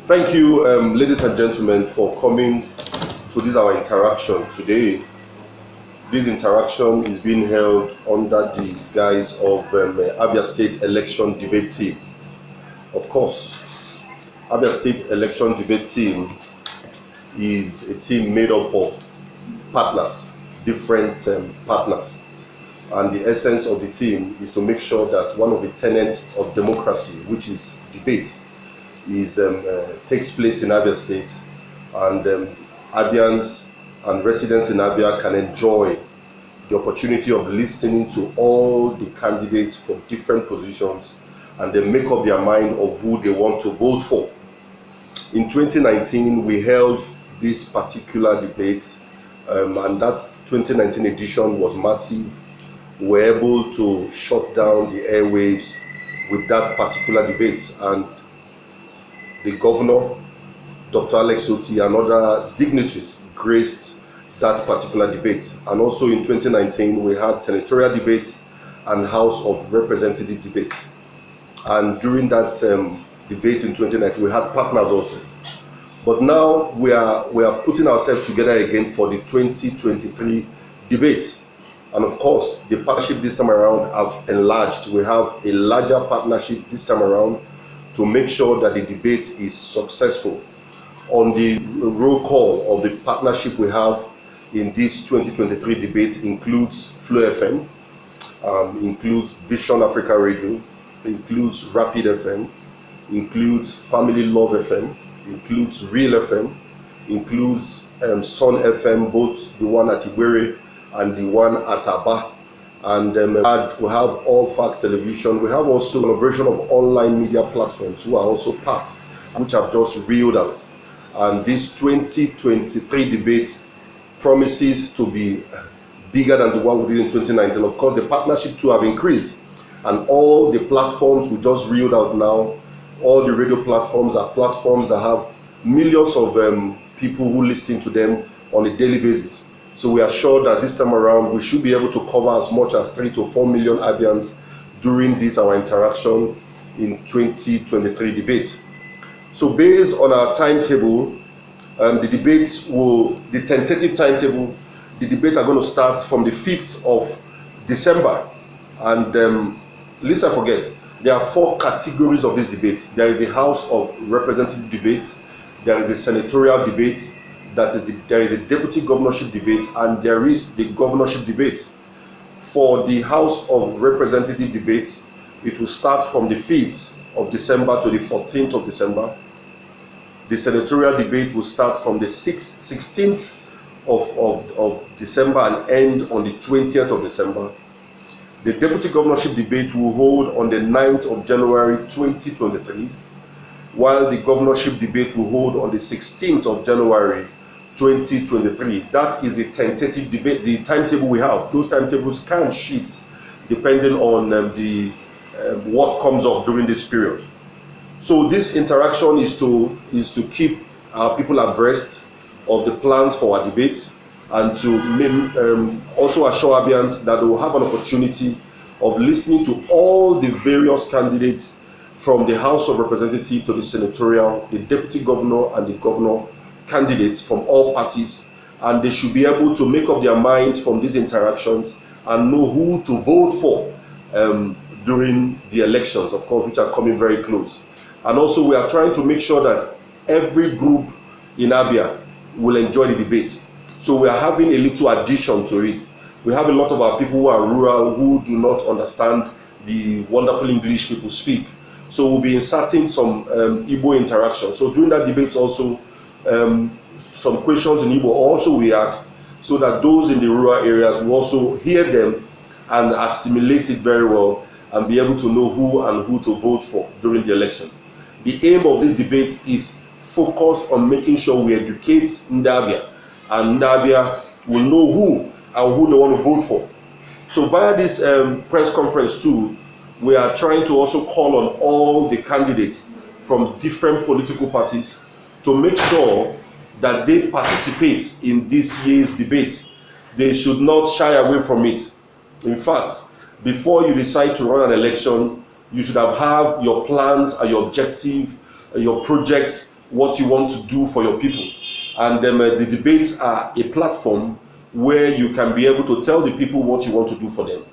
Thank you, ladies and gentlemen, for coming to this our interaction today. This interaction is being held under the guise of Abia State Election Debate Team. Of course, Abia State Election Debate Team is a team made up of partners, different partners. And the essence of the team is to make sure that one of the tenets of democracy, which is debate, takes place in Abia State, and Abians and residents in Abia can enjoy the opportunity of listening to all the candidates from different positions and then make up their mind of who they want to vote for. In 2019, we held this particular debate, and that 2019 edition was massive. We were able to shut down the airwaves with that particular debate, and the governor, Dr. Alex Otti, and other dignitaries graced that particular debate. And also in 2019, we had senatorial debate and House of Representative debate. And during that debate in 2019, we had partners also. But now we are putting ourselves together again for the 2023 debate. And of course, the partnership this time around have enlarged. We have a larger partnership this time around to make sure that the debate is successful. On the roll call of the partnership we have in this 2023 debate includes Flow FM, includes Vision Africa Radio, includes Rapid FM, includes Family Love FM, includes Real FM, includes Sun FM, both the one at Iwere and the one at Aba. And we have All Facts Television. We have also a collaboration of online media platforms who are also part, which have just reeled out. And this 2023 debate promises to be bigger than the one we did in 2019. Of course, the partnership too have increased. And all the platforms we just reeled out now, all the radio platforms are platforms that have millions of people who listen to them on a daily basis. So we are sure that this time around we should be able to cover as much as 3 to 4 million Abians during this our interaction in 2023 debate. So based on our timetable, the tentative timetable, the debate are going to start from the 5th of December. And lest I forget, there are 4 categories of this debate. There is the House of Representative debate, there is the senatorial debate, there is a deputy governorship debate, and there is the governorship debate. For the House of Representative debate, it will start from the 5th of December to the 14th of December. The senatorial debate will start from the 16th of December and end on the 20th of December. The deputy governorship debate will hold on the 9th of January 2023, while the governorship debate will hold on the 16th of January 2023. That is the tentative debate, the timetable we have. Those timetables can shift depending on what comes up during this period. So this interaction is to keep our people abreast of the plans for our debate, and to also assure Abians that they will have an opportunity of listening to all the various candidates from the House of Representatives to the senatorial, the deputy governor and the governor candidates from all parties, and they should be able to make up their minds from these interactions and know who to vote for during the elections, of course, which are coming very close. And also we are trying to make sure that every group in Abia will enjoy the debate. So we are having a little addition to it. We have a lot of our people who are rural, who do not understand the wonderful English people speak. So we'll be inserting some Igbo interaction. So during that debate also, some questions in Igbo also we asked, so that those in the rural areas will also hear them and assimilate it very well and be able to know who to vote for during the election. The aim of this debate is focused on making sure we educate Ndabia, and Ndabia will know who they want to vote for. So via this press conference too, we are trying to also call on all the candidates from different political parties to make sure that they participate in this year's debate. They should not shy away from it. In fact, before you decide to run an election, you should have your plans and your objective, your projects what you want to do for your people. And the debates are a platform where you can be able to tell the people what you want to do for them.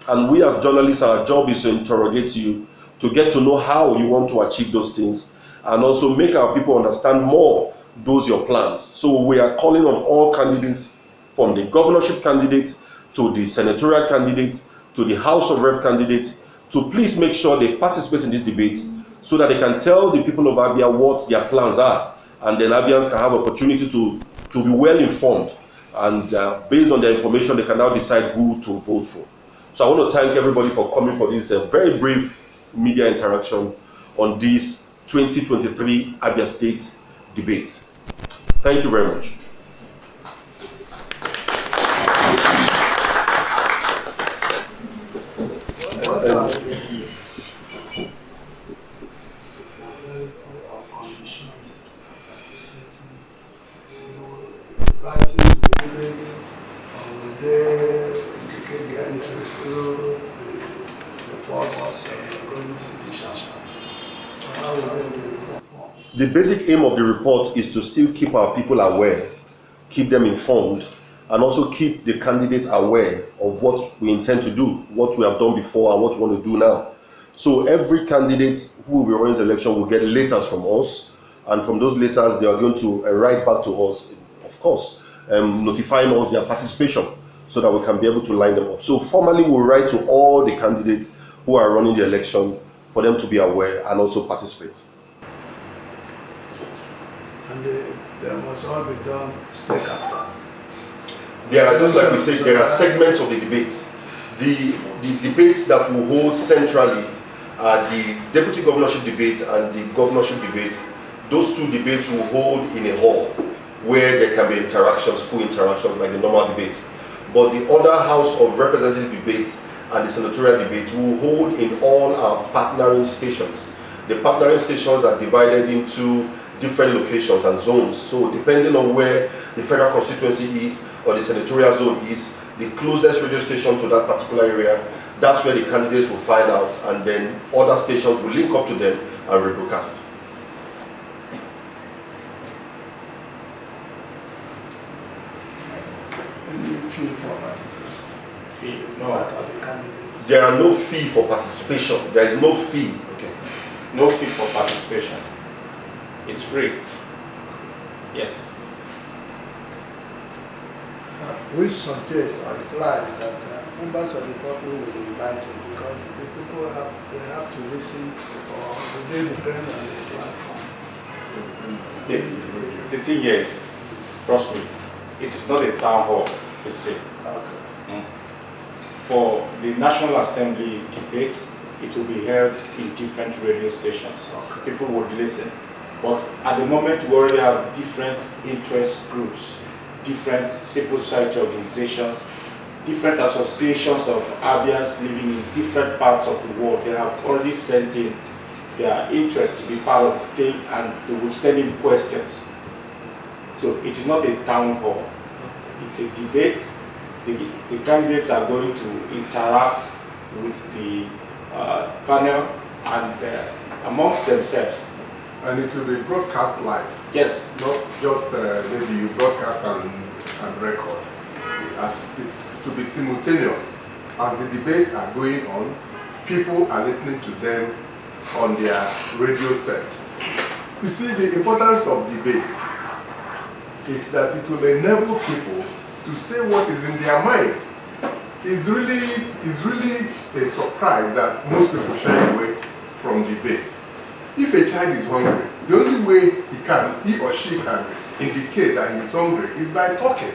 And we as journalists, our job is to interrogate you, to get to know how you want to achieve those things, and also make our people understand more those your plans. So we are calling on all candidates, from the governorship candidate to the senatorial candidate to the House of Rep candidate, to please make sure they participate in this debate so that they can tell the people of Abia what their plans are, and then Abians can have opportunity to be well informed, and based on their information they can now decide who to vote for. So I want to thank everybody for coming for this very brief media interaction on this 2023 Abia State debate. Thank you very much. The basic aim of the report is to still keep our people aware, keep them informed, and also keep the candidates aware of what we intend to do, what we have done before and what we want to do now. So every candidate who will be running the election will get letters from us, and from those letters they are going to write back to us, of course, notifying us their participation so that we can be able to line them up. So formally we'll write to all the candidates who are running the election for them to be aware and also participate. And they must all be done stake after. There are, just like we said, there are segments of the debates. The debates that we hold centrally are the deputy governorship debate and the governorship debate. Those two debates will hold in a hall where there can be interactions, full interactions like the normal debates. But the other House of Representative debates and the senatorial debate will hold in all our partnering stations. The partnering stations are divided into different locations and zones. So depending on where the federal constituency is or the senatorial zone is, the closest radio station to that particular area, that's where the candidates will find out, and then other stations will link up to them and rebroadcast. Any fee for participation? Fee? No. There are no fee for participation. There is no fee. Okay. No fee for participation. It's free. Yes. We suggest or reply that members of the public will be invited, because the people have to listen, or they depend on the platform. The thing here is, trust me, it is not a town hall, it's say. Okay. For the National Assembly debates, it will be held in different radio stations. Okay. People would listen. But at the moment, we already have different interest groups, different civil society organizations, different associations of Abians living in different parts of the world. They have already sent in their interest to be part of the thing, and they will send in questions. So it is not a town hall. It's a debate. The candidates are going to interact with the panel and amongst themselves. And it will be broadcast live. Yes. Not just maybe you broadcast and record. As it's to be simultaneous. As the debates are going on, people are listening to them on their radio sets. You see, the importance of debate is that it will enable people to say what is in their mind. It's really a surprise that most people shy away from debates. If a child is hungry, the only way he or she can indicate that he is hungry is by talking.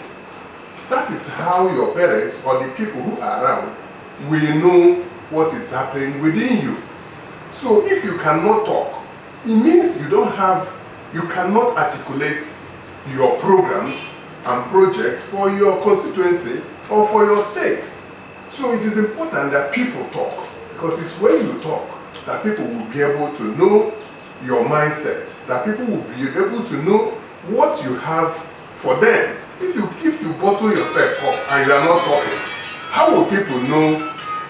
That is how your parents or the people who are around will know what is happening within you. So if you cannot talk, it means you cannot articulate your programs and projects for your constituency or for your state. So it is important that people talk, because it's when you talk that people will be able to know your mindset, that people will be able to know what you have for them. If you bottle yourself up and you are not talking, how will people know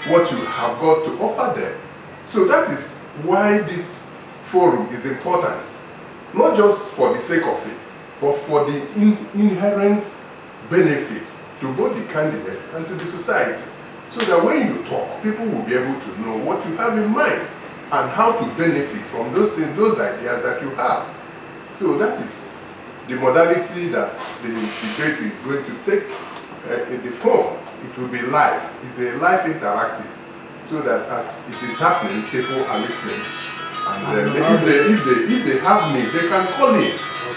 what you have got to offer them? So that is why this forum is important. not just for the sake of it, but for the inherent benefit to both the candidate and to the society. So that when you talk, people will be able to know what you have in mind and how to benefit from those things, those ideas that you have. So that is the modality that the debate is going to take in the form. It will be live. It's a live interactive, so that as it is happening, people are listening. And if they have me, they can call in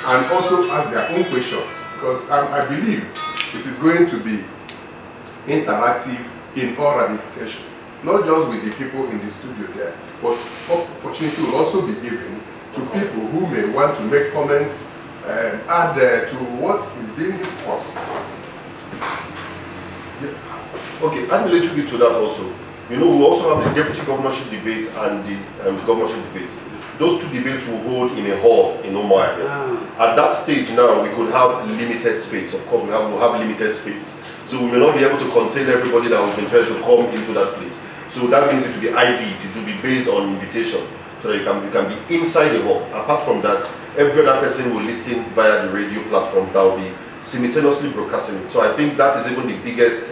and also ask their own questions, because I believe it is going to be interactive in all ramifications, not just with the people in the studio there, but opportunity will also be given to people who may want to make comments and add to what is being discussed. Yeah. Okay, add a little bit to that also. You know, we also have the deputy governorship debate and the governorship debate. Those two debates will hold in a hall in Umuahia. At that stage now, we could have limited space. Of course, we'll have limited space. So we may not be able to contain everybody that will be trying to come into that place. So that means it will be IV, it will be based on invitation. So that you can be inside the hall. Apart from that, every other person will listen via the radio platforms that will be simultaneously broadcasting it. So I think that is even the biggest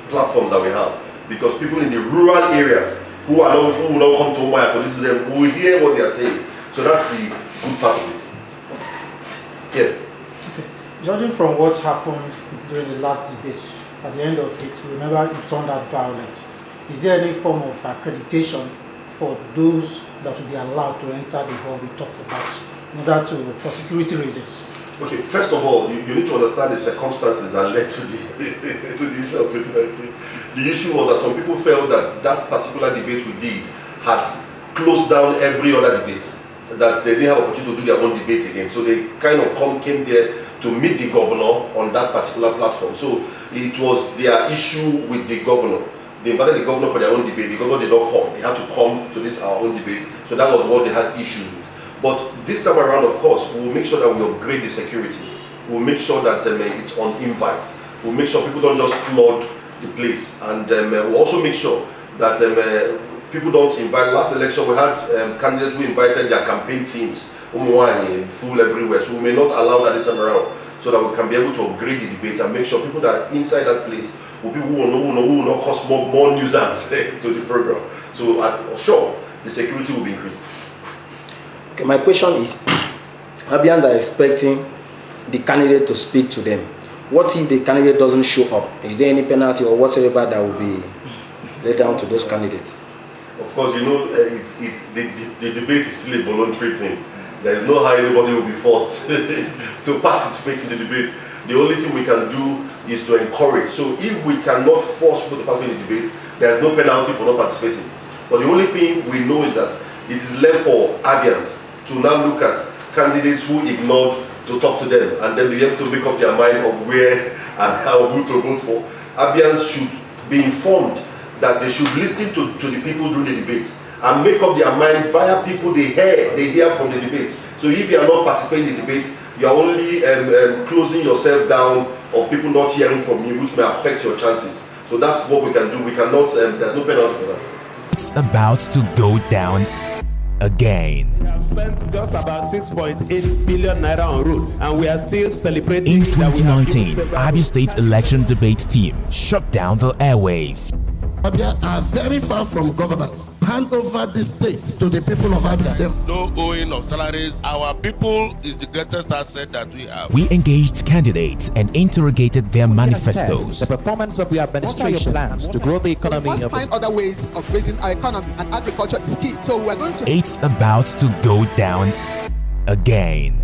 platform that we have. Because people in the rural areas who will not come to Umuahia to listen to them will hear what they are saying. So that's the good part of it. Yeah. Okay. Judging from what happened during the last debate, at the end of it, remember it turned out violent. Is there any form of accreditation for those that will be allowed to enter the hall we talked about, in order to, for security reasons? Okay, first of all, you need to understand the circumstances that led to the to the issue of 2019. The issue was that some people felt that that particular debate we did had closed down every other debate, that they didn't have opportunity to do their own debate again. So they kind of came there to meet the governor on that particular platform. So it was their issue with the governor. They invited the governor for their own debate. The governor did not come. They had to come to this our own debate. So that was what they had issues with. But this time around, of course, we'll make sure that we upgrade the security. We'll make sure that it's on invite. We'll make sure people don't just flood the place. And we'll also make sure that people don't invite. Last election, we had candidates who invited their campaign teams, Umuahia, full everywhere. So we may not allow that this time around, so that we can be able to upgrade the debate and make sure people that are inside that place will be who will not cause more nuisance to the program. So sure, the security will be increased. Okay, my question is, Abians are expecting the candidate to speak to them. What if the candidate doesn't show up? Is there any penalty or whatsoever that will be laid down to those candidates? Of course, you know, the debate is still a voluntary thing. There is no how anybody will be forced to participate in the debate. The only thing we can do is to encourage. So if we cannot force people to participate in the debate, there is no penalty for not participating. But the only thing we know is that it is left for Abians to now look at candidates who ignored to talk to them and then be able to make up their mind of where and how who to vote for. Abians should be informed that they should listen to the people during the debate and make up their mind via people they hear from the debate. So if you are not participating in the debate, you are only closing yourself down or people not hearing from you, which may affect your chances. So that's what we can do. We cannot, there's no penalty for that. It's about to go down again. We have spent just about 6.8 billion naira on roads, and we are still celebrating. In 2019, Abia State election debate team shut down the airwaves. Abia are very far from governance. Hand over the state to the people of Abia. No owing of salaries. Our people is the greatest asset that we have. We engaged candidates and interrogated their manifestos. The performance of the administration plans to grow the economy. We must find other ways of raising our economy, and agriculture is key. So we're going to. It's about to go down again.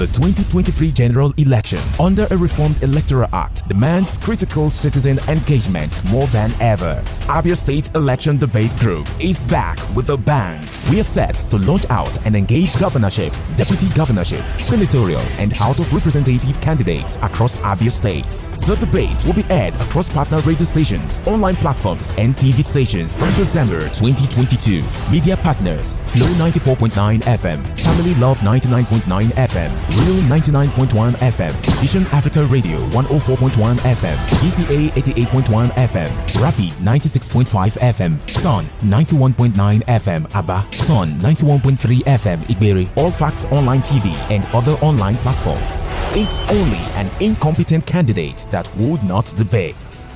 The 2023 general election under a reformed electoral act demands critical citizen engagement more than ever. Abia State Election Debate Group is back with a bang. We are set to launch out and engage governorship, deputy governorship, senatorial and House of Representative candidates across Abia State. The debate will be aired across partner radio stations, online platforms and TV stations from December 2022. Media partners: Flow 94.9 FM, Family Love 99.9 FM, Real 99.1 FM, Vision Africa Radio 104.1 FM, ECA 88.1 FM, Rapid 96.5 FM, Sun 91.9 FM, Aba, Sun 91.3 FM, Igbere, All Facts Online TV, and other online platforms. It's only an incompetent candidate that would not debate.